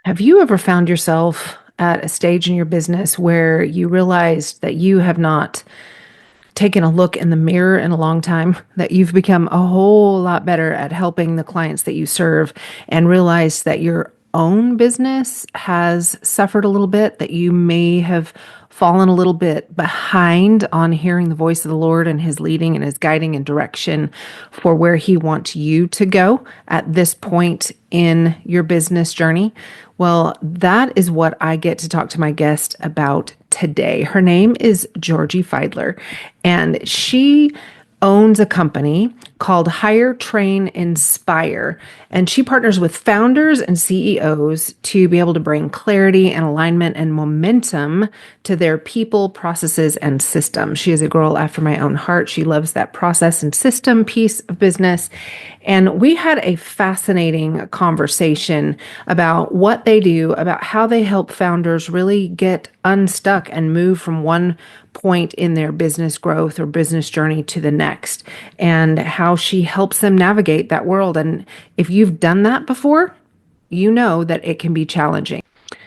Have you ever found yourself at a stage in your business where you realized that you have not taken a look in the mirror in a long time, that you've become a whole lot better at helping the clients that you serve, and realized that your own business has suffered a little bit, that you may have fallen a little bit behind on hearing the voice of the Lord and his leading and his guiding and direction for where he wants you to go at this point in your business journey? Well, that is what I get to talk to my guest about today. Her name is Georgi Feidler, and she owns a company called Hire, Train, Inspire. And she partners with founders and CEOs to be able to bring clarity and alignment and momentum to their people, processes, and systems. She is a girl after my own heart. She loves that process and system piece of business. And we had a fascinating conversation about what they do, about how they help founders really get unstuck and move from one point in their business growth or business journey to the next, and how she helps them navigate that world. And if you've done that before, you know that it can be challenging.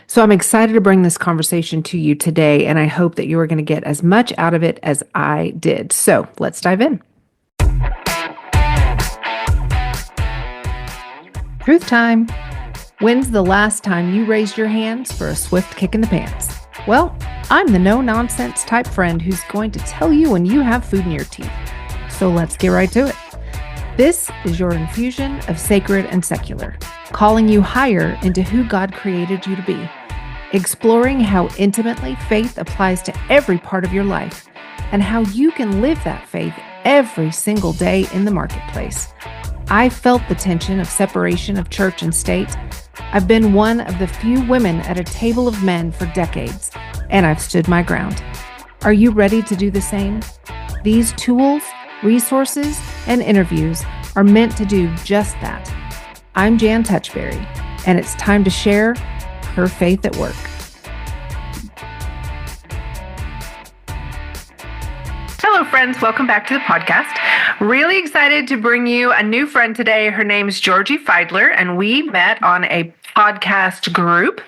So I'm excited to bring this conversation to you today, and I hope that you are going to get as much out of it as I did. So let's dive in. Truth time. When's the last time you raised your hands for a swift kick in the pants? Well, I'm the no-nonsense type friend who's going to tell you when you have food in your teeth. So let's get right to it. This is your infusion of sacred and secular, calling you higher into who God created you to be, exploring how intimately faith applies to every part of your life, and how you can live that faith every single day in the marketplace. I felt the tension of separation of church and state. I've been one of the few women at a table of men for decades, and I've stood my ground. Are you ready to do the same? These tools, resources, and interviews are meant to do just that. I'm Jan Touchberry, and it's time to share her faith at work. Hello, friends. Welcome back to the podcast. Really excited to bring you a new friend today. Her name's Georgi Feidler, and we met on a podcast group.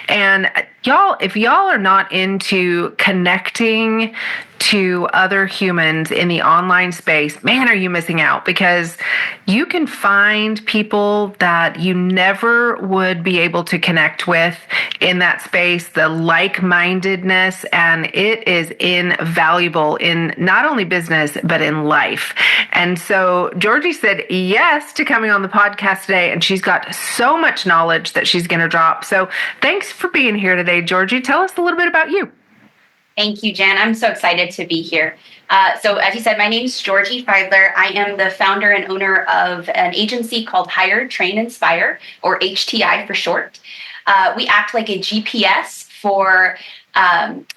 And y'all, if y'all are not into connecting to other humans in the online space, man, are you missing out, because you can find people that you never would be able to connect with in that space, the like-mindedness, and it is invaluable in not only business, but in life. And so Georgi said yes to coming on the podcast today, and she's got so much knowledge that she's going to drop. So thanks for being here today, Georgi. Tell us a little bit about you. Thank you, Jan. I'm so excited to be here. So as you said, my name is Georgi Feidler. I am the founder and owner of an agency called Hire, Train, Inspire, or HTI for short. We act like a GPS for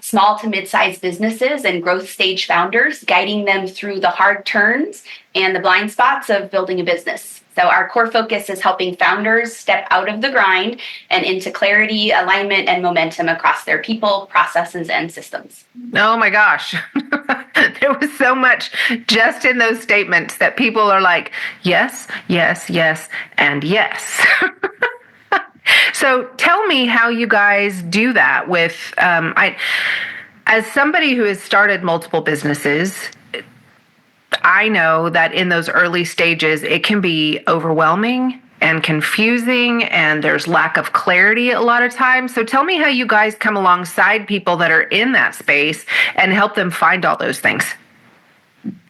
small to mid-sized businesses and growth stage founders, guiding them through the hard turns and the blind spots of building a business. So our core focus is helping founders step out of the grind and into clarity, alignment, and momentum across their people, processes, and systems. Oh my gosh. There was so much just in those statements that people are like, yes, yes, yes, and yes. So tell me how you guys do that with, as somebody who has started multiple businesses, I know that in those early stages, it can be overwhelming and confusing, and there's lack of clarity a lot of times. So tell me how you guys come alongside people that are in that space and help them find all those things.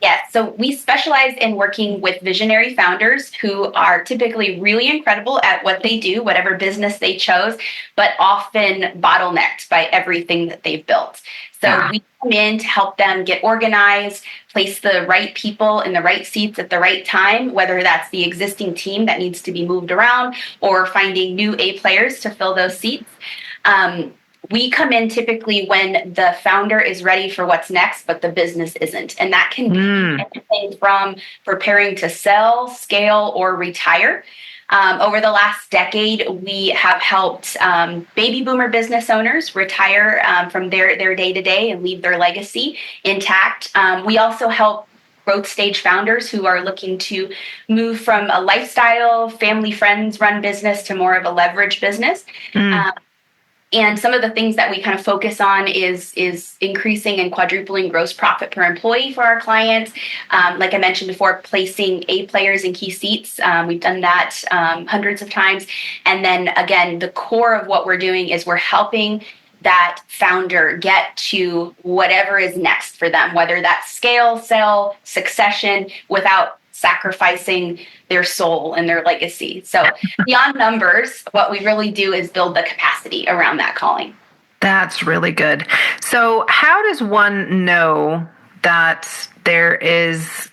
Yes, so we specialize in working with visionary founders who are typically really incredible at what they do, whatever business they chose, but often bottlenecked by everything that they've built. So we come in to help them get organized, place the right people in the right seats at the right time, whether that's the existing team that needs to be moved around or finding new A players to fill those seats. We come in typically when the founder is ready for what's next, but the business isn't. And that can be anything from preparing to sell, scale, or retire. Over the last decade, we have helped baby boomer business owners retire from their day-to-day and leave their legacy intact. We also help growth stage founders who are looking to move from a lifestyle, family, friends run business to more of a leverage business. And some of the things that we kind of focus on is increasing and quadrupling gross profit per employee for our clients. Like I mentioned before, placing A players in key seats. We've done that hundreds of times. And then again, the core of what we're doing is we're helping that founder get to whatever is next for them, whether that's scale, sell, succession, without sacrificing their soul and their legacy. So beyond numbers, what we really do is build the capacity around that calling. That's really good. So how does one know that they're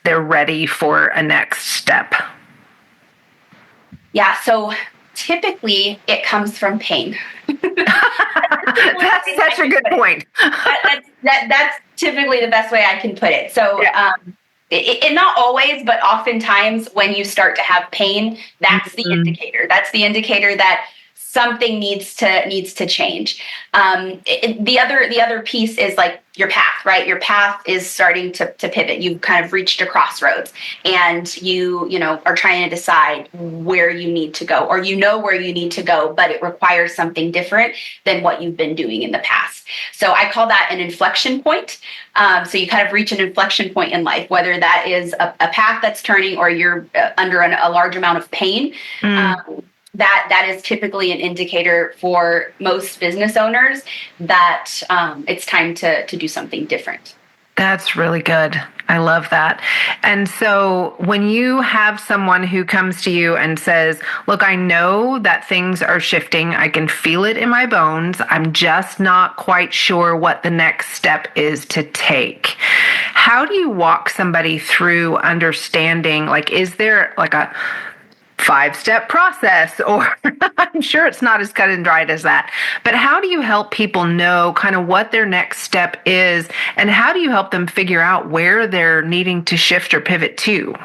ready for a next step? Yeah, so typically it comes from pain. That's such a good point. That's typically the best way I can put it. So it not always, but oftentimes when you start to have pain, that's the indicator. That's the indicator that something needs to change. The other piece is like your path, right? Your path is starting to pivot. You've kind of reached a crossroads, and you are trying to decide where you need to go, or where you need to go, but it requires something different than what you've been doing in the past. So I call that an inflection point. So you kind of reach an inflection point in life, whether that is a path that's turning or you're under a large amount of pain. That is typically an indicator for most business owners that it's time to do something different. That's really good. I love that. And so when you have someone who comes to you and says, look, I know that things are shifting. I can feel it in my bones. I'm just not quite sure what the next step is to take. How do you walk somebody through understanding, like, is there like a 5-step process, or I'm sure it's not as cut and dried as that, but how do you help people know kind of what their next step is, and how do you help them figure out where they're needing to shift or pivot to?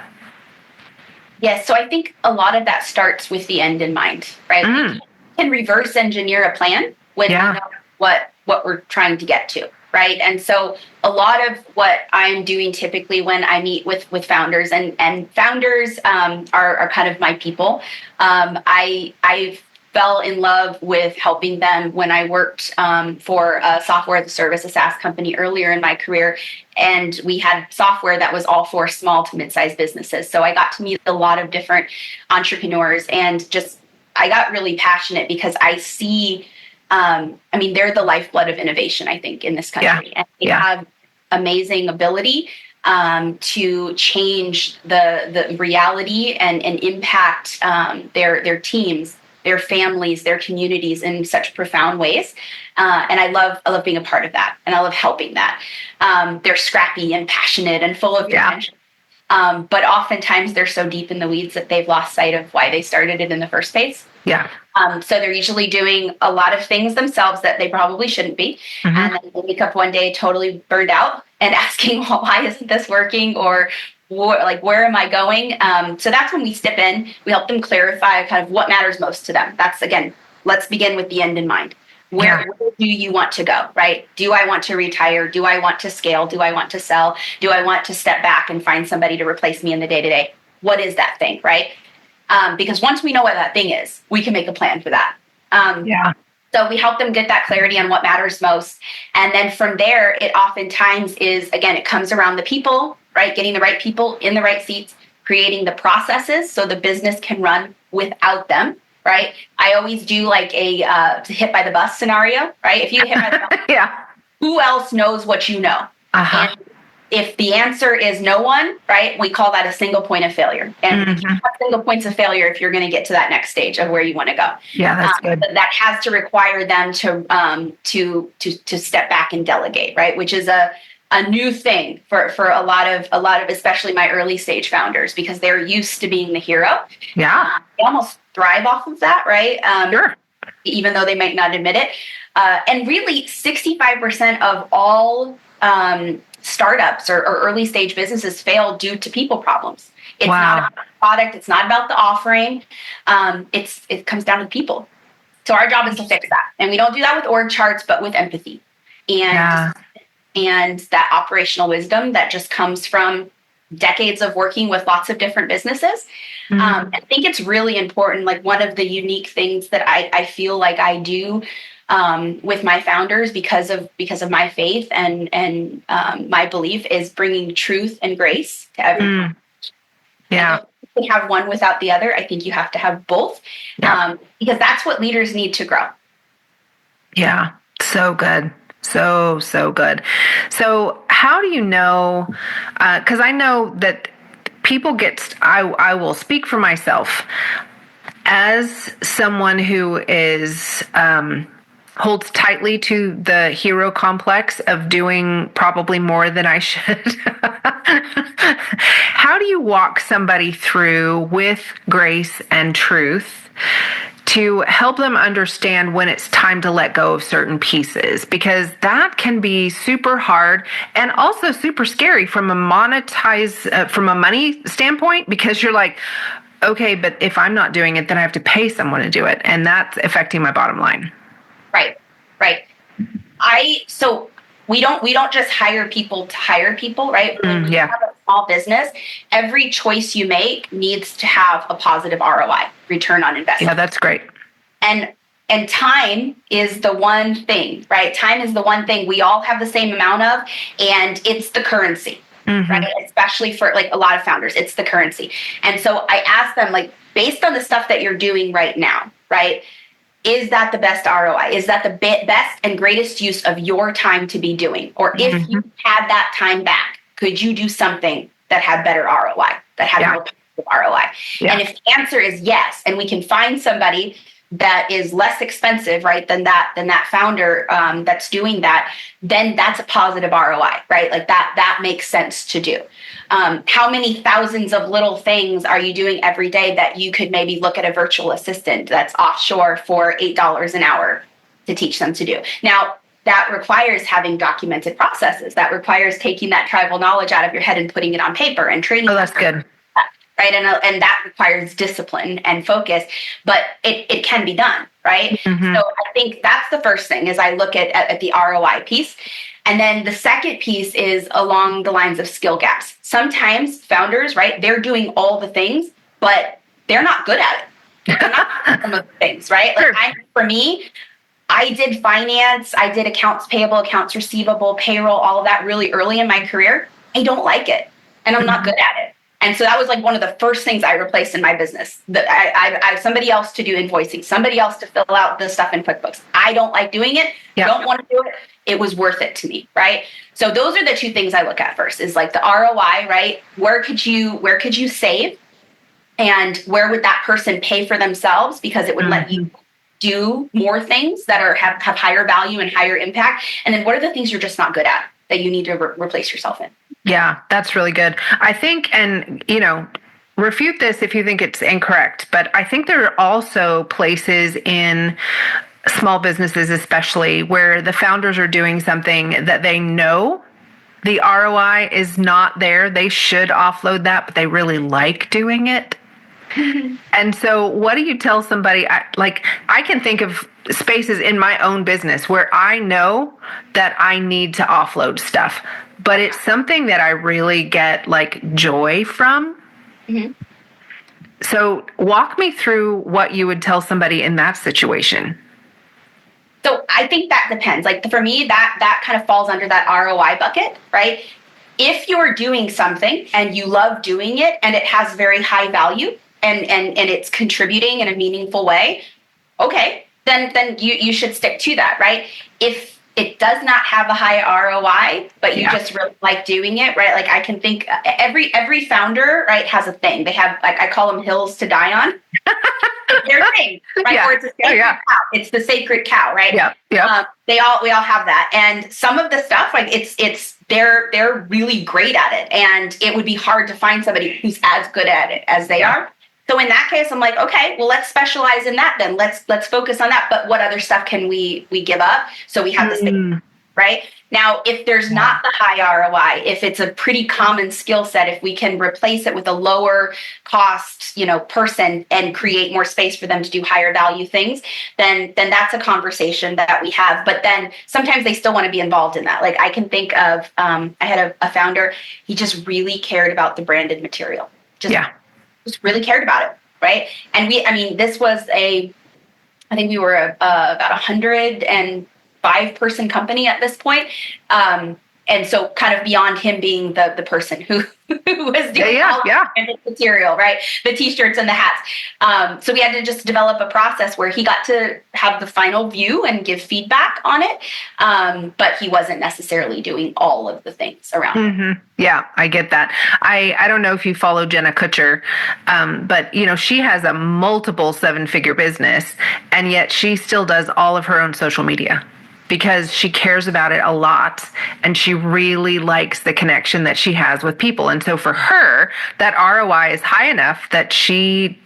Yes, so I think a lot of that starts with the end in mind, right? We can reverse engineer a plan when we know what we're trying to get to. Right. And so a lot of what I'm doing typically when I meet with founders and founders are kind of my people. I fell in love with helping them when I worked for a software as a service, a SaaS company earlier in my career. And we had software that was all for small to mid-sized businesses. So I got to meet a lot of different entrepreneurs, and I got really passionate because I see they're the lifeblood of innovation, I think, in this country. And they have amazing ability to change the reality and impact their teams, their families, their communities in such profound ways. And I love being a part of that. And I love helping that. They're scrappy and passionate and full of potential. But oftentimes they're so deep in the weeds that they've lost sight of why they started it in the first place. So they're usually doing a lot of things themselves that they probably shouldn't be. And then they wake up one day totally burned out and asking, well, why isn't this working? Or where am I going? So that's when we step in. We help them clarify kind of what matters most to them. That's, again, let's begin with the end in mind. Where do you want to go, right? Do I want to retire? Do I want to scale? Do I want to sell? Do I want to step back and find somebody to replace me in the day-to-day? What is that thing, right? Because once we know what that thing is, we can make a plan for that. So we help them get that clarity on what matters most. And then from there, it oftentimes is, again, it comes around the people, right? Getting the right people in the right seats, creating the processes so the business can run without them. Right. I always do like a hit by the bus scenario. Right. If you get hit by the bus, who else knows what you know? And if the answer is no one, right, we call that a single point of failure. And you have single points of failure if you're going to get to that next stage of where you want to go. That's good. That has to require them to step back and delegate. Right. Which is a new thing for a lot of especially my early stage founders, because they're used to being the hero. They almost thrive off of that, right? Even though they might not admit it. And really 65% of all startups or early stage businesses fail due to people problems. It's not about the product. It's not about the offering. It comes down to the people. So our job is to fix that. And we don't do that with org charts, but with empathy and that operational wisdom that just comes from decades of working with lots of different businesses. I think it's really important. Like one of the unique things that I feel like I do with my founders because of my faith and my belief is bringing truth and grace to everyone. Yeah. You can have one without the other. I think you have to have both because that's what leaders need to grow. Yeah. So good. So good. So how do you know, because I know that people I will speak for myself as someone who is, holds tightly to the hero complex of doing probably more than I should. How do you walk somebody through with grace and truth to help them understand when it's time to let go of certain pieces? Because that can be super hard and also super scary from from a money standpoint, because you're like, okay, but if I'm not doing it, then I have to pay someone to do it. And that's affecting my bottom line. Right. So we don't just hire people to hire people, right? When you have a small business, every choice you make needs to have a positive ROI, return on investment. Yeah, that's great. And time is the one thing, right? Time is the one thing we all have the same amount of, and it's the currency, right? Especially for like a lot of founders, it's the currency. And so I ask them, like, based on the stuff that you're doing right now, right? Is that the best ROI? Is that the best and greatest use of your time to be doing? Or if you had that time back, could you do something that had better ROI, that had more positive ROI? Yeah. And if the answer is yes, and we can find somebody that is less expensive, right, than that founder that's doing that, then that's a positive ROI, right? Like that makes sense to do. How many thousands of little things are you doing every day that you could maybe look at a virtual assistant that's offshore for $8 an hour to teach them to do? Now, that requires having documented processes. That requires taking that tribal knowledge out of your head and putting it on paper and training. Oh, that's good. Right. And that requires discipline and focus, but it can be done. Right. So I think that's the first thing is I look at the ROI piece. And then the second piece is along the lines of skill gaps. Sometimes founders, right, they're doing all the things, but they're not good at it. They're not doing some of the things, right? Like for me, I did finance, I did accounts payable, accounts receivable, payroll, all of that really early in my career. I don't like it, and I'm not good at it. And so that was like one of the first things I replaced in my business. I have somebody else to do invoicing, somebody else to fill out the stuff in QuickBooks. I don't like doing it. Don't want to do it. It was worth it to me, right? So those are the two things I look at first is like the ROI, right? Where could you save? And where would that person pay for themselves? Because it would let you do more things that have higher value and higher impact. And then what are the things you're just not good at that you need to replace yourself in? Yeah, that's really good. I think, and refute this if you think it's incorrect, but I think there are also places in small businesses, especially where the founders are doing something that they know the ROI is not there. They should offload that, but they really like doing it. And so what do you tell somebody? I can think of spaces in my own business where I know that I need to offload stuff, but it's something that I really get like joy from. So walk me through what you would tell somebody in that situation. So I think that depends. Like for me, that kind of falls under that ROI bucket, right? If you're doing something and you love doing it and it has very high value and it's contributing in a meaningful way, okay, then you should stick to that, right? If it does not have a high ROI, but you just really like doing it, right? Like I can think every founder, right, has a thing. They have, like, I call them hills to die on. Their thing, right? Or it's a sacred cow. It's the sacred cow, right? We all have that. And some of the stuff, like they're really great at it. And it would be hard to find somebody who's as good at it as they are. So in that case, I'm like, okay, well, let's specialize in that then. Let's focus on that. But what other stuff can we give up so we have this thing? right? Now, if there's not the high ROI, if it's a pretty common skill set, if we can replace it with a lower cost, person and create more space for them to do higher value things, then that's a conversation that we have. But then sometimes they still want to be involved in that. Like I can think of, I had a founder, he just really cared about the branded material. Just really cared about it, right? And this was I think we were about 105-person company at this point. And so kind of beyond him being the person who was doing all the material, right? The t-shirts and the hats. So we had to just develop a process where he got to have the final view and give feedback on it. But he wasn't necessarily doing all of the things around it. Yeah, I get that. I don't know if you follow Jenna Kutcher, but she has a multiple 7-figure business, and yet she still does all of her own social media, because she cares about it a lot and she really likes the connection that she has with people. And so for her, that ROI is high enough that she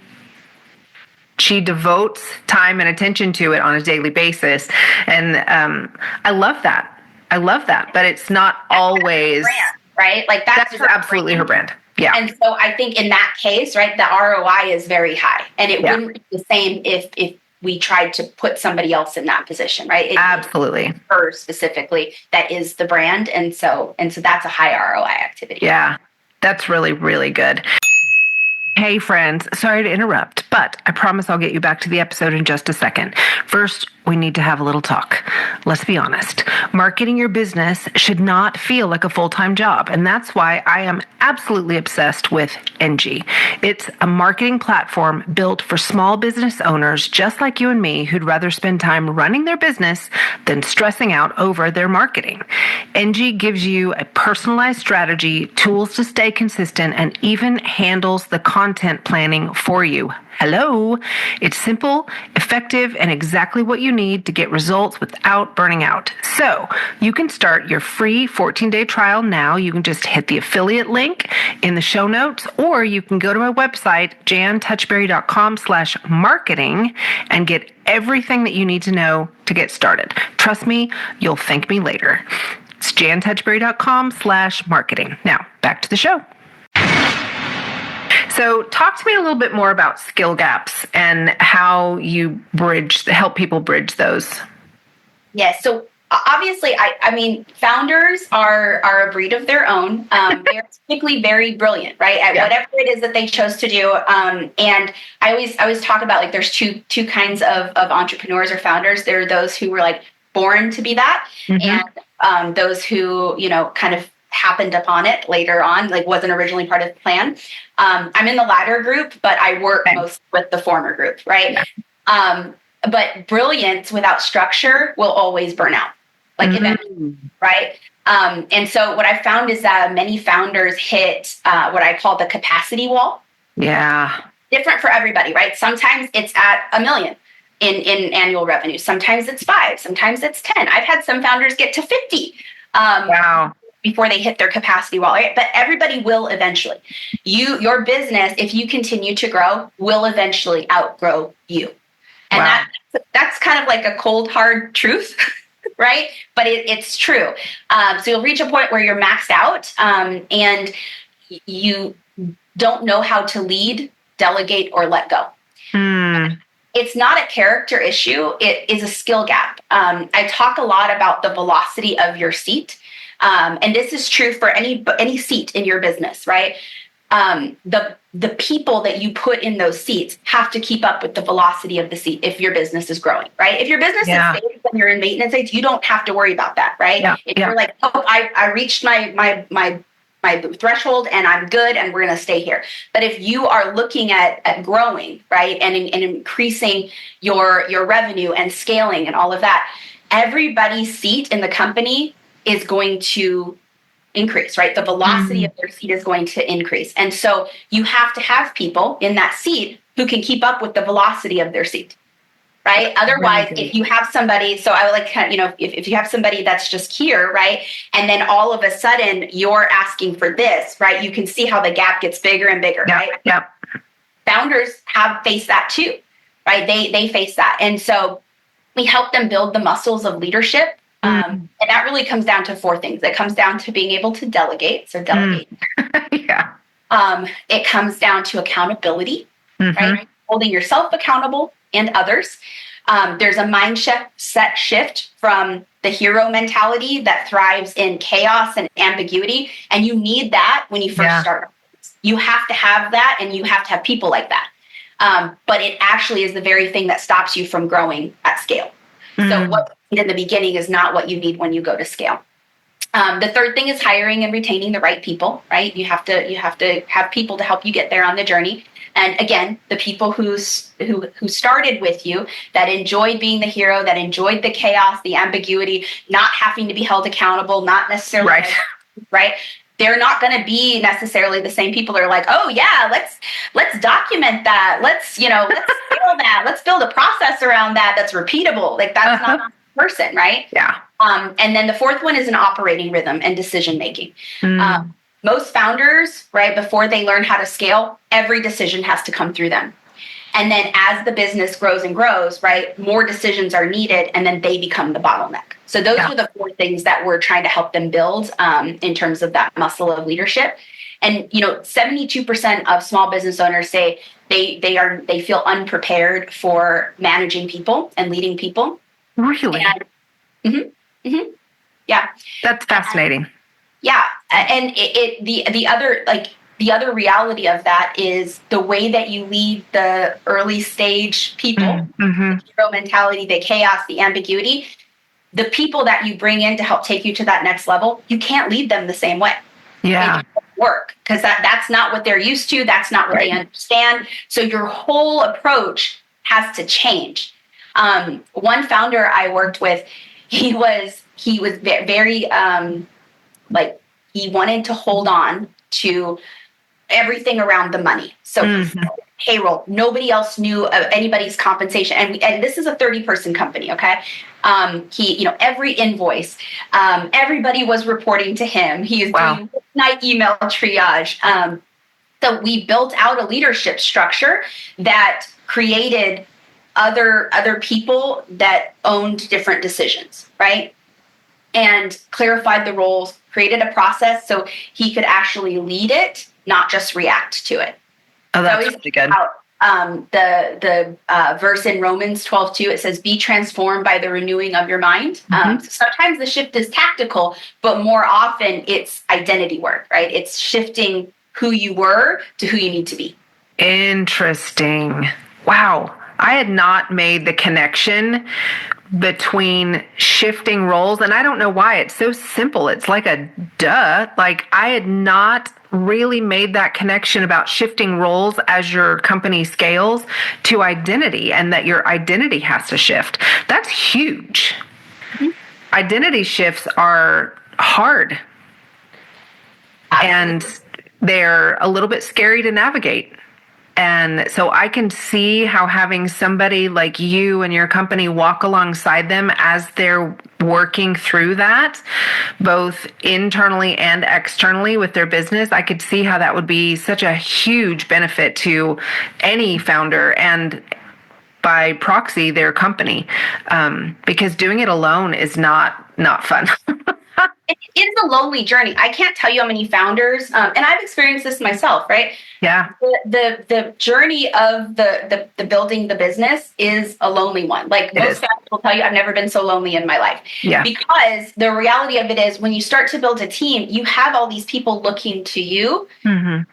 devotes time and attention to it on a daily basis. And I love that. But it's not always brand, right? Like that's absolutely her brand. Yeah. And so I think in that case, right, the ROI is very high, and it wouldn't be the same if we tried to put somebody else in that position, right? Absolutely. Her specifically, that is the brand. And so that's a high ROI activity. Yeah, that's really, really good. Hey friends, sorry to interrupt, but I promise I'll get you back to the episode in just a second. First, we need to have a little talk. Let's be honest. Marketing your business should not feel like a full-time job, and that's why I am absolutely obsessed with NG. It's a marketing platform built for small business owners just like you and me who'd rather spend time running their business than stressing out over their marketing. NG gives you a personalized strategy, tools to stay consistent, and even handles the content planning for you. Hello. It's simple, effective, and exactly what you need to get results without burning out. So you can start your free 14-day trial now. You can just hit the affiliate link in the show notes, or you can go to my website, jantouchberry.com/marketing, and get everything that you need to know to get started. Trust me, you'll thank me later. It's jantouchberry.com/marketing. Now back to the show. So talk to me a little bit more about skill gaps and how you help people bridge those. Yes. So obviously, founders are a breed of their own. They're typically very brilliant, right, at whatever it is that they chose to do. And I always talk about, like, there's two kinds of entrepreneurs or founders. There are those who were like born to be that, and those who kind of happened upon it later on, like wasn't originally part of the plan. I'm in the latter group, but I work most with the former group, right? But brilliance without structure will always burn out, like eventually, right? And so what I found is that many founders hit what I call the capacity wall. Yeah. Different for everybody, right? Sometimes it's at $1 million in annual revenue. Sometimes it's 5, sometimes it's 10. I've had some founders get to 50. Wow. Before they hit their capacity wall, right? But everybody will eventually. Your business, if you continue to grow, will eventually outgrow you. And that's kind of like a cold, hard truth, right? But it's true. So you'll reach a point where you're maxed out, and you don't know how to lead, delegate, or let go. It's not a character issue. It is a skill gap. I talk a lot about the velocity of your seat. And this is true for any seat in your business, right? The people that you put in those seats have to keep up with the velocity of the seat if your business is growing, right? If your business is stable and you're in maintenance states, you don't have to worry about that, right? If you're like, oh, I reached my threshold and I'm good and we're going to stay here. But if you are looking at growing, right, and increasing your revenue and scaling and all of that, everybody's seat in the company is going to increase, right? The velocity of their seat is going to increase. And so you have to have people in that seat who can keep up with the velocity of their seat, right? Otherwise, if you have somebody, so I would like, if you have somebody that's just here, right? And then all of a sudden you're asking for this, right? You can see how the gap gets bigger and bigger, right? Yep. Founders have faced that too, right? They face that. And so we help them build the muscles of leadership And that really comes down to 4 things. It comes down to being able to delegate. So delegate. Yeah. It comes down to accountability, right? Holding yourself accountable and others. There's a mindset shift from the hero mentality that thrives in chaos and ambiguity. And you need that when you first start. You have to have that, and you have to have people like that. But it actually is the very thing that stops you from growing at scale. So what you need in the beginning is not what you need when you go to scale. The third thing is hiring and retaining the right people, right? You have to have people to help you get there on the journey. And again, the people who started with you, that enjoyed being the hero, that enjoyed the chaos, the ambiguity, not having to be held accountable, not necessarily right. They're not going to be necessarily the same people that are like, oh yeah, let's document that. Let's scale that. Let's build a process around that that's repeatable. Like that's not the person, right? Yeah. And then the fourth one is an operating rhythm and decision making. Most founders, right, before they learn how to scale, every decision has to come through them. And then as the business grows and grows, right, more decisions are needed, and then they become the bottleneck. So those are the 4 things that we're trying to help them build in terms of that muscle of leadership. And 72% of small business owners say they feel unprepared for managing people and leading people. Really? Yeah. That's fascinating. Yeah. And the other reality of that is the way that you lead the early stage people, the hero mentality, the chaos, the ambiguity, the people that you bring in to help take you to that next level, you can't lead them the same way. Yeah. It doesn't work because that's not what they're used to. That's not what they understand. So your whole approach has to change. One founder I worked with, he was very he wanted to hold on to everything around the money. So payroll, nobody else knew of anybody's compensation. And this is a 30-person company. Okay. Every invoice, everybody was reporting to him. He is doing midnight email triage. So we built out a leadership structure that created other people that owned different decisions, right? And clarified the roles, created a process so he could actually lead it, not just react to it. Oh, that's really good. The verse in Romans 12:2, it says, be transformed by the renewing of your mind. So sometimes the shift is tactical, but more often it's identity work, right? It's shifting who you were to who you need to be. Interesting. Wow. I had not made the connection between shifting roles, and I don't know why. It's so simple. It's like a duh. Like I had not really made that connection about shifting roles as your company scales to identity, and that your identity has to shift. That's huge. Identity shifts are hard. And they're a little bit scary to navigate. And so I can see how having somebody like you and your company walk alongside them as they're working through that, both internally and externally with their business, I could see how that would be such a huge benefit to any founder and by proxy their company, because doing it alone is not fun. It is a lonely journey. I can't tell you how many founders, and I've experienced this myself, right? Yeah. The journey of the building the business is a lonely one. Like most founders will tell you, I've never been so lonely in my life. Yeah. Because the reality of it is when you start to build a team, you have all these people looking to you for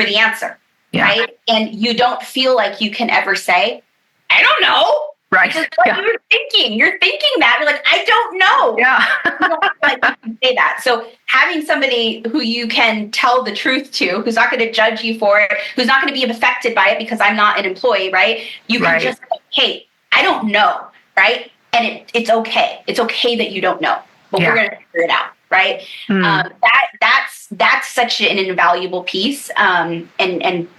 the answer, right? And you don't feel like you can ever say, I don't know. Right. Which is what you're thinking. You're thinking that. You're like, I don't know. Yeah. You don't feel like you can say that. So having somebody who you can tell the truth to, who's not going to judge you for it, who's not going to be affected by it because I'm not an employee, right? You can just say, hey, I don't know, right? And it's okay. It's okay that you don't know, but we're going to figure it out, right? That's such an invaluable piece, and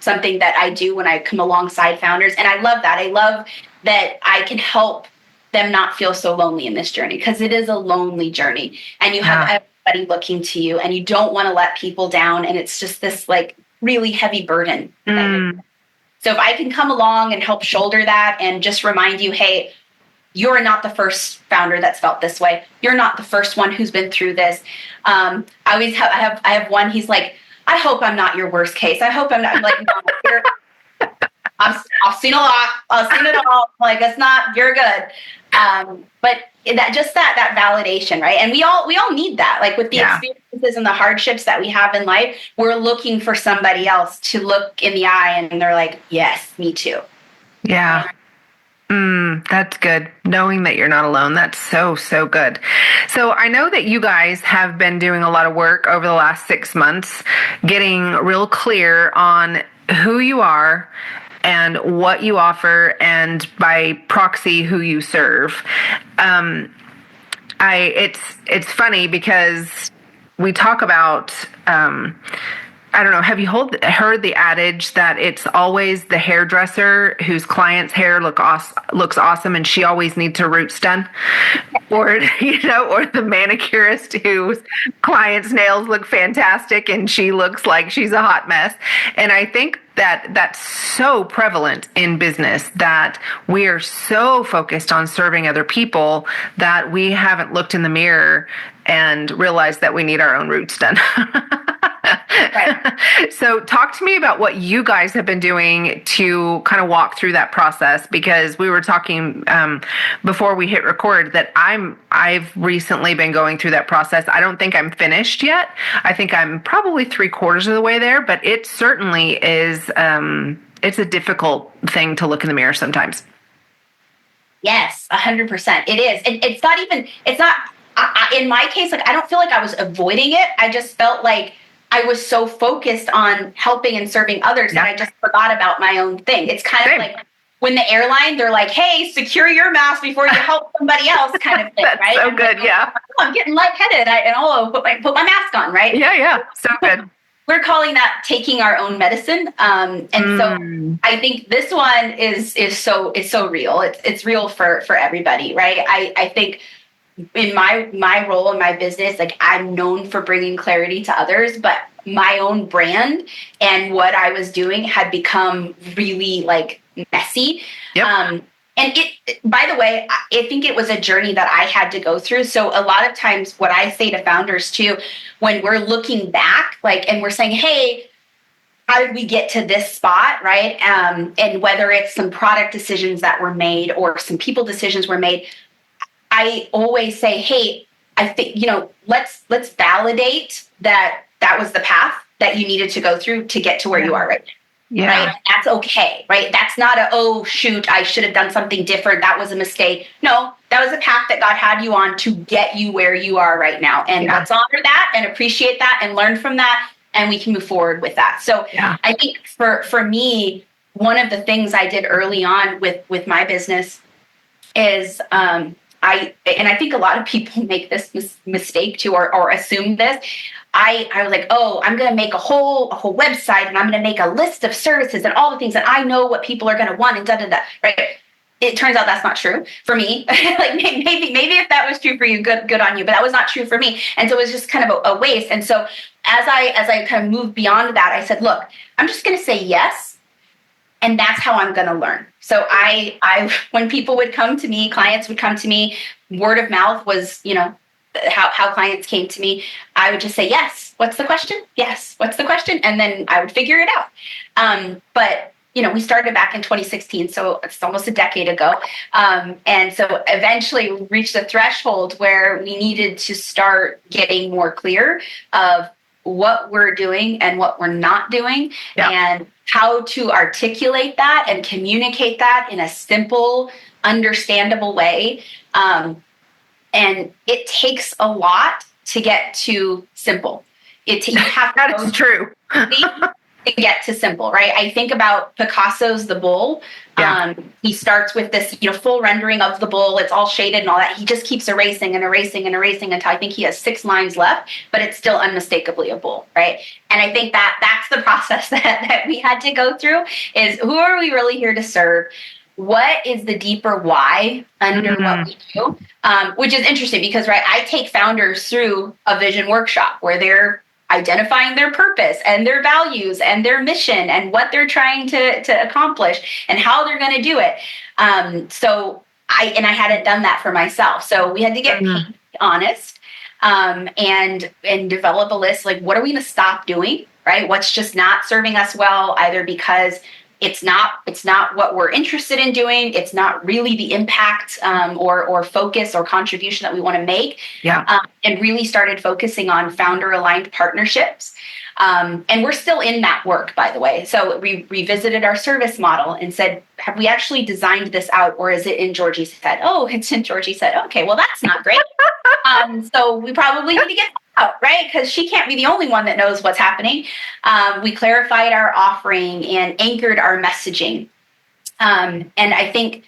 something that I do when I come alongside founders. And I love that. I love that I can help them not feel so lonely in this journey, because it is a lonely journey and you have everybody looking to you and you don't want to let people down. And it's just this like really heavy burden. So if I can come along and help shoulder that and just remind you, hey, you're not the first founder that's felt this way. You're not the first one who's been through this. I have one. He's like, I hope I'm not your worst case. I hope I'm not. I'm like, no, I've seen a lot. I've seen it all. Like, it's not. You're good. But that validation, right? And we all need that. Like with the experiences and the hardships that we have in life, we're looking for somebody else to look in the eye, and they're like, yes, me too. Yeah. That's good. Knowing that you're not alone. That's so, so good. So I know that you guys have been doing a lot of work over the last 6 months, getting real clear on who you are and what you offer, and by proxy, who you serve. It's funny because we talk about, I don't know, have you heard the adage that it's always the hairdresser whose client's hair looks awesome and she always needs her roots done? Or, or the manicurist whose client's nails look fantastic and she looks like she's a hot mess. And I think that that's so prevalent in business, that we are so focused on serving other people that we haven't looked in the mirror and realized that we need our own roots done. Right. So talk to me about what you guys have been doing to kind of walk through that process, because we were talking before we hit record that I've recently been going through that process. I don't think I'm finished yet. I think I'm probably 3/4 of the way there, but it certainly is, it's a difficult thing to look in the mirror sometimes. Yes, 100%. It is. And it's not, in my case, like, I don't feel like I was avoiding it. I just felt like I was so focused on helping and serving others that I just forgot about my own thing. It's kind of like when the airline, they're like, hey, secure your mask before you help somebody else, kind of thing, That's right? so good, yeah. I'm getting lightheaded. Put my mask on, right? Yeah, so good. We're calling that taking our own medicine. So I think this one is so real. It's real for everybody, right? I think in my role in my business, like, I'm known for bringing clarity to others, but my own brand and what I was doing had become really, like, messy. Yep. And by the way, I think it was a journey that I had to go through. So a lot of times what I say to founders too, when we're looking back, like, and we're saying, hey, how did we get to this spot, right? And whether it's some product decisions that were made or some people decisions were made, I always say, hey, I think, let's validate that was the path that you needed to go through to get to where you are right now. Yeah. Right? That's okay, right? That's not oh, shoot, I should have done something different. That was a mistake. No, that was a path that God had you on to get you where you are right now. And let's honor that and appreciate that and learn from that. And we can move forward with that. So I think for me, one of the things I did early on with my business is, I think a lot of people make this mistake too, or assume this. I was like, oh, I'm going to make a whole website, and I'm going to make a list of services and all the things that I know what people are going to want, and right? It turns out that's not true for me. Like, maybe if that was true for you, good on you, but that was not true for me. And so it was just kind of a waste. And so as I kind of moved beyond that, I said, look, I'm just going to say yes. And that's how I'm going to learn. So I when people would come to me, clients would come to me, word of mouth was, how clients came to me. I would just say, yes. What's the question? Yes. What's the question? And then I would figure it out. But we started back in 2016, so it's almost a decade ago. And so eventually we reached a threshold where we needed to start getting more clear of what we're doing and what we're not doing, and how to articulate that and communicate that in a simple, understandable way. And it takes a lot to get to simple. You have to that is true. To get to simple, right? I think about Picasso's The Bull. He starts with this, full rendering of the bull. It's all shaded and all that. He just keeps erasing and erasing and erasing until I think he has 6 lines left, but it's still unmistakably a bull, right? And I think that's the process that we had to go through, is who are we really here to serve? What is the deeper why under what we do? Which is interesting because, right, I take founders through a vision workshop where they're identifying their purpose and their values and their mission and what they're trying to accomplish and how they're going to do it. So I hadn't done that for myself. So we had to get Mm. honest, and develop a list. Like, what are we going to stop doing? Right? What's just not serving us well, either because it's not what we're interested in doing. It's not really the impact, or focus or contribution that we want to make. Yeah. And really started focusing on founder aligned partnerships. And we're still in that work, by the way. So we revisited our service model and said, have we actually designed this out, or is it in Georgie's head? Oh, it's in Georgie's head. Okay, well, that's not great. So we probably need to get out, right? Because she can't be the only one that knows what's happening. We clarified our offering and anchored our messaging. And I think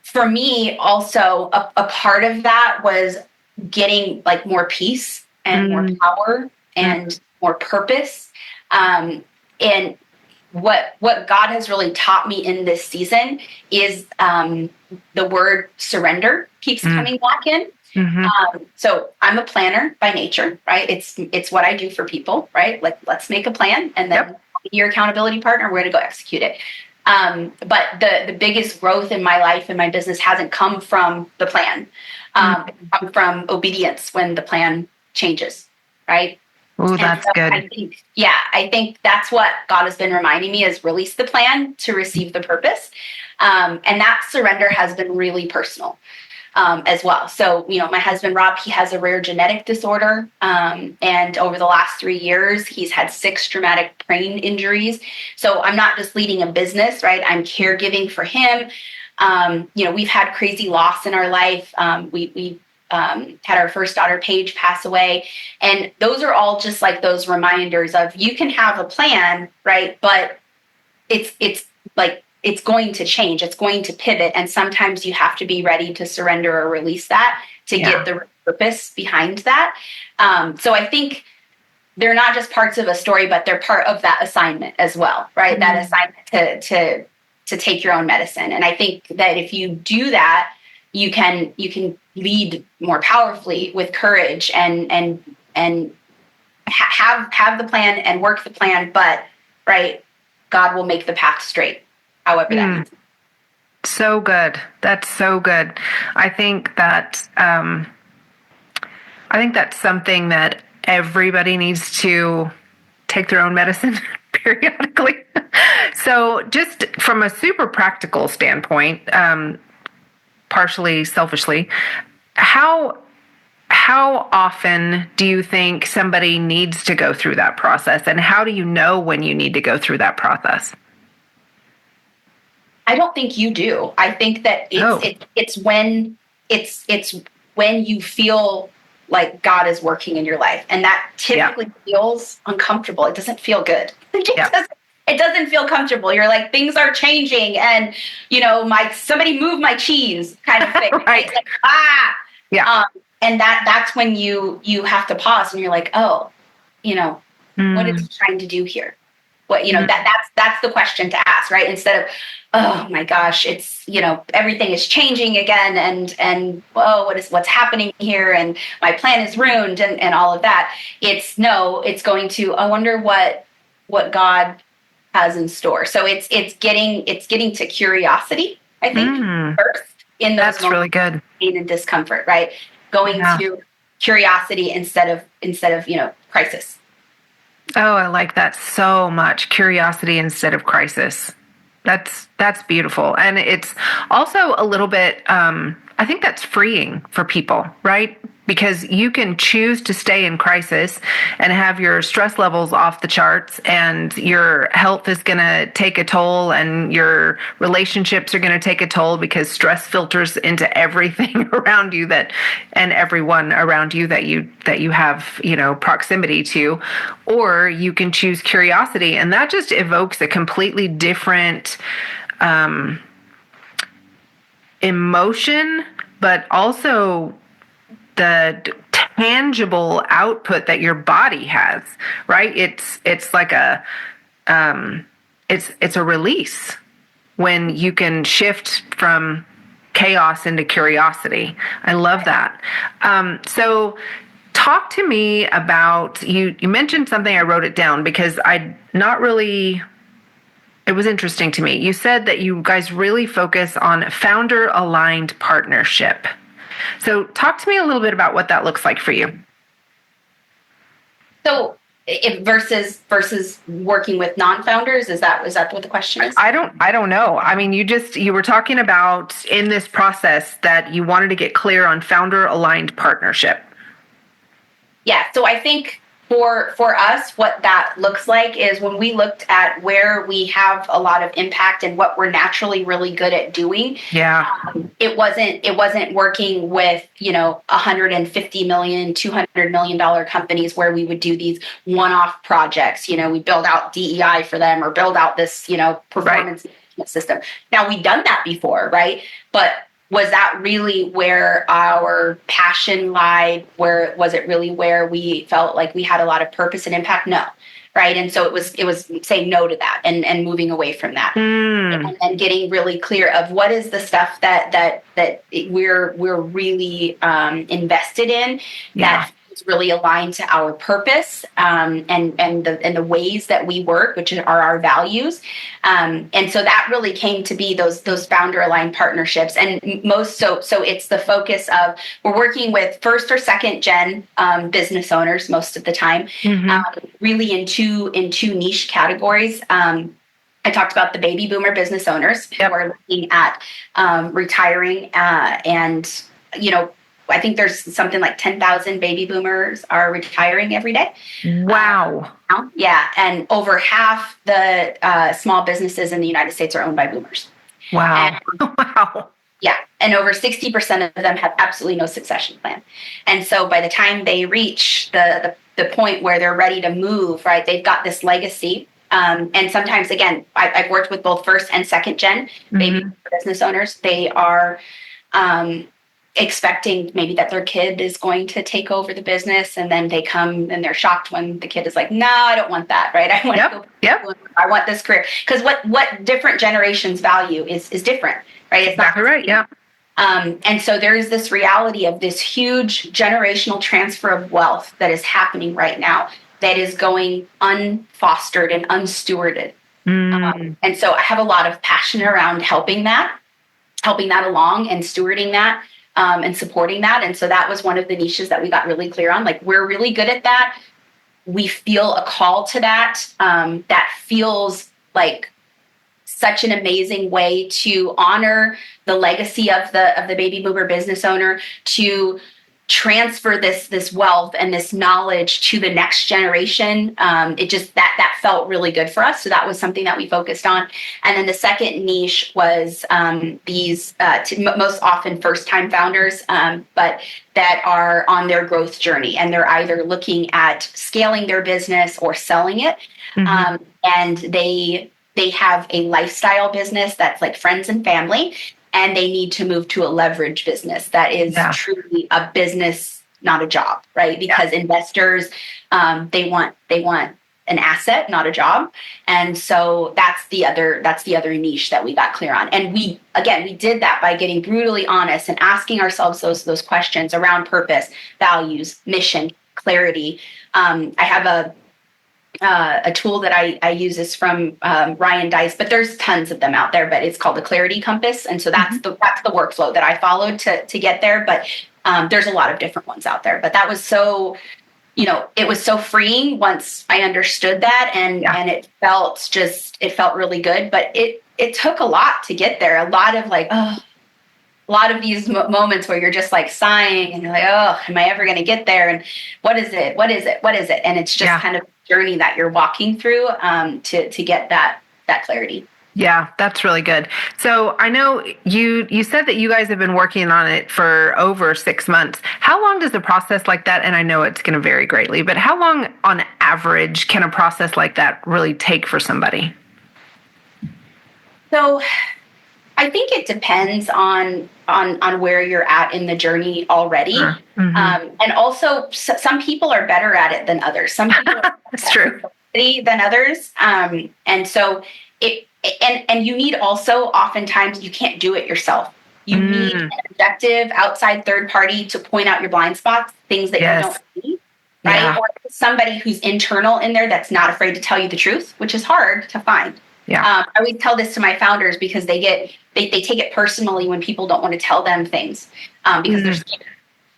for me, also a part of that was getting like more peace and more power and more purpose. And what God has really taught me in this season is the word surrender keeps coming back in. So I'm a planner by nature, right? It's what I do for people, right? Like, let's make a plan, and then your accountability partner, we're going to go execute it. But the biggest growth in my life and my business hasn't come from the plan. It's come from obedience when the plan changes, right? Oh, that's good. I think that's what God has been reminding me, is release the plan to receive the purpose. And that surrender has been really personal. As well. So, my husband, Rob, he has a rare genetic disorder. And over the last 3 years, he's had 6 traumatic brain injuries. So I'm not just leading a business, right? I'm caregiving for him. We've had crazy loss in our life. We had our first daughter, Paige, pass away. And those are all just like those reminders of, you can have a plan, right? But it's like, it's going to change. It's going to pivot. And sometimes you have to be ready to surrender or release that to get the purpose behind that. So I think they're not just parts of a story, but they're part of that assignment as well, right? That assignment to take your own medicine. And I think that if you do that, you can lead more powerfully with courage and have the plan and work the plan, but right, God will make the path straight. However that means. So good. That's so good. I think that's something that everybody needs to take their own medicine periodically. So just from a super practical standpoint, partially selfishly, how often do you think somebody needs to go through that process? And how do you know when you need to go through that process? I don't think you do. I think that it's when you feel like God is working in your life, and that typically feels uncomfortable. It doesn't feel good. It doesn't feel comfortable. You're like, things are changing, and somebody moved my cheese, kind of thing. Right? Like, and that's when you have to pause, and you're like, what is he trying to do here? What that's the question to ask, right? Instead of, oh my gosh, it's everything is changing again, and whoa, what's happening here, and my plan is ruined, and all of that. It's going to, I wonder what God has in store. So it's getting to curiosity, I think, first in those that's really good. Pain and discomfort, right? Going to curiosity instead of crisis. Oh, I like that so much. Curiosity instead of crisis. That's beautiful. And it's also a little bit, I think that's freeing for people, right? Because you can choose to stay in crisis and have your stress levels off the charts, and your health is going to take a toll, and your relationships are going to take a toll because stress filters into everything around you and everyone around you that you have, proximity to. Or you can choose curiosity, and that just evokes a completely different emotion, but also the tangible output that your body has, right? It's like it's a release when you can shift from chaos into curiosity. I love that. So talk to me about, you mentioned something, I wrote it down because It was interesting to me. You said that you guys really focus on founder aligned partnership. So talk to me a little bit about what that looks like for you. So versus working with non-founders, is that what the question is? I don't know. I mean, you were talking about in this process that you wanted to get clear on founder aligned partnership. Yeah. So I think for us, what that looks like is when we looked at where we have a lot of impact and what we're naturally really good at doing. Yeah. It wasn't working with, 150 million, $200 million companies where we would do these one-off projects. We build out DEI for them or build out this, performance management system. Now we've done that before, right? But was that really where our passion lied? Where was it really where we felt like we had a lot of purpose and impact? No, right? And so it was saying no to that and moving away from that, and getting really clear of what is the stuff that we're really invested in, that is really aligned to our purpose, and the ways that we work, which are our values, and so that really came to be those founder aligned partnerships. And so it's the focus of, we're working with first or second gen business owners most of the time, really in two niche categories. I talked about the baby boomer business owners who are looking at retiring, and I think there's something like 10,000 baby boomers are retiring every day. Wow. Yeah. And over half the small businesses in the United States are owned by boomers. Wow. And, wow. Yeah. And over 60% of them have absolutely no succession plan. And so by the time they reach the point where they're ready to move, right, they've got this legacy. And sometimes, again, I've worked with both first and second gen baby business owners. They are expecting maybe that their kid is going to take over the business, and then they come and they're shocked when the kid is like, no, I don't want that, right? I want I want this career. Because what different generations value is different, right? It's exactly not right, yeah. And so there is this reality of this huge generational transfer of wealth that is happening right now that is going unfostered and unstewarded. And so I have a lot of passion around helping that along and stewarding that, and supporting that. And so that was one of the niches that we got really clear on. Like, we're really good at that. We feel a call to that. That feels like such an amazing way to honor the legacy of the baby boomer business owner, to transfer this wealth and this knowledge to the next generation. It just that felt really good for us. So that was something that we focused on. And then the second niche was these most often first-time founders, but that are on their growth journey, and they're either looking at scaling their business or selling it, and they have a lifestyle business that's like friends and family, and they need to move to a leverage business that is truly a business, not a job, right? Because investors, they want an asset, not a job. And so that's the other niche that we got clear on. And we did that by getting brutally honest and asking ourselves those questions around purpose, values, mission, clarity. I have a tool that I use is from Ryan Dice, but there's tons of them out there, but it's called the Clarity Compass. And so that's the workflow that I followed to get there. But there's a lot of different ones out there, but that was so, it was so freeing once I understood that. And it felt really good, but it took a lot to get there. A lot of these moments where you're just like sighing and you're like, oh, am I ever going to get there? And what is it? And it's just kind of a journey that you're walking through to get that clarity. Yeah, that's really good. So I know you said that you guys have been working on it for over 6 months. How long does a process like that, and I know it's going to vary greatly, but how long on average can a process like that really take for somebody? So I think it depends on where you're at in the journey already. And also some people are better at it than others. Some people are That's true. Than others. And so and you need also, oftentimes you can't do it yourself. You need an objective outside third party to point out your blind spots, things that you don't see, right? Or somebody who's internal in there that's not afraid to tell you the truth, which is hard to find. Yeah. I always tell this to my founders because they take it personally when people don't want to tell them things because they're scared.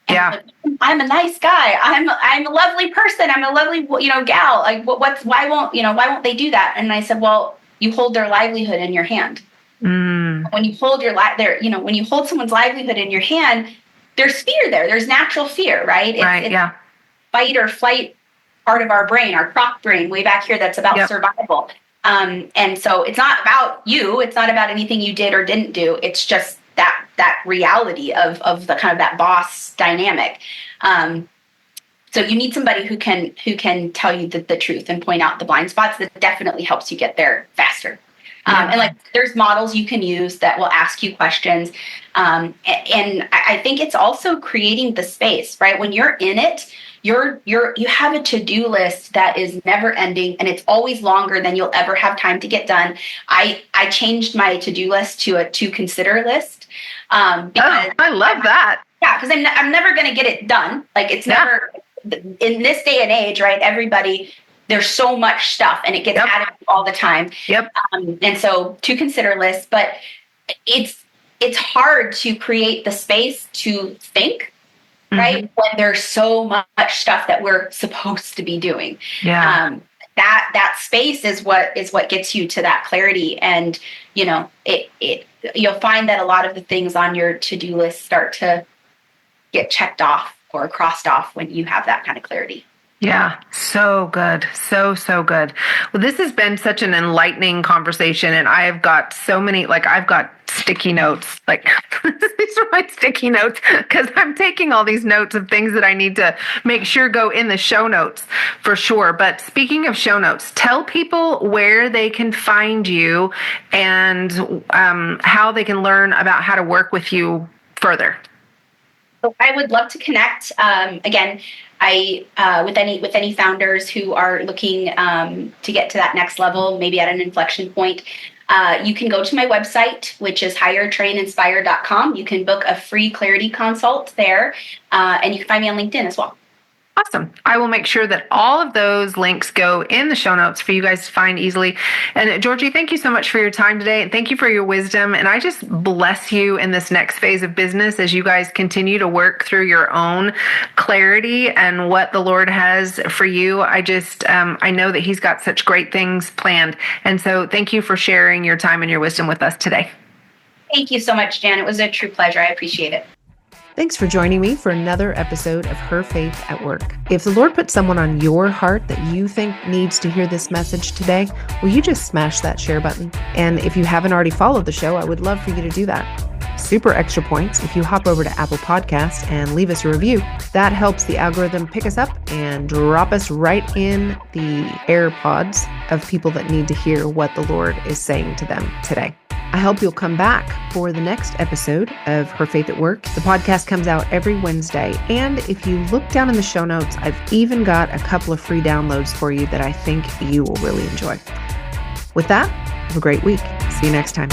And Yeah. like, I'm a nice guy. I'm a lovely person. I'm a lovely, gal. Like, why won't they do that? And I said, well, you hold their livelihood in your hand. When you hold when you hold someone's livelihood in your hand, there's fear there. There's natural fear, right? It's fight or flight part of our brain, our croc brain way back here that's about survival. And so it's not about you. It's not about anything you did or didn't do. It's just that reality of the kind of that boss dynamic. So you need somebody who can tell you the truth and point out the blind spots. That definitely helps you get there faster. And like there's models you can use that will ask you questions. And I think it's also creating the space, right? When you're in it, you have a to-do list that is never ending and it's always longer than you'll ever have time to get done. I changed my to-do list to a to consider list. Because I love that. Yeah, because I'm never going to get it done. Like it's never in this day and age, right? There's so much stuff and it gets added all the time. And so to consider lists, but it's hard to create the space to think, right? When there's so much stuff that we're supposed to be doing. That space is what gets you to that clarity. And, you'll find that a lot of the things on your to-do list start to get checked off or crossed off when you have that kind of clarity. Yeah, so good. So good. Well, this has been such an enlightening conversation, and I have got so many, I've got sticky notes, these are my sticky notes, because I'm taking all these notes of things that I need to make sure go in the show notes for sure. But speaking of show notes, tell people where they can find you and how they can learn about how to work with you further. So I would love to connect. Again, with any founders who are looking to get to that next level, maybe at an inflection point, you can go to my website, which is hiretraininspire.com. You can book a free clarity consult there, and you can find me on LinkedIn as well. Awesome. I will make sure that all of those links go in the show notes for you guys to find easily. And Georgie, thank you so much for your time today. And thank you for your wisdom. And I just bless you in this next phase of business as you guys continue to work through your own clarity and what the Lord has for you. I know that He's got such great things planned. And so thank you for sharing your time and your wisdom with us today. Thank you so much, Jan. It was a true pleasure. I appreciate it. Thanks for joining me for another episode of Her Faith at Work. If the Lord put someone on your heart that you think needs to hear this message today, will you just smash that share button? And if you haven't already followed the show, I would love for you to do that. Super extra points if you hop over to Apple Podcasts and leave us a review. That helps the algorithm pick us up and drop us right in the AirPods of people that need to hear what the Lord is saying to them today. I hope you'll come back for the next episode of Her Faith at Work. The podcast comes out every Wednesday. And if you look down in the show notes, I've even got a couple of free downloads for you that I think you will really enjoy. With that, have a great week. See you next time.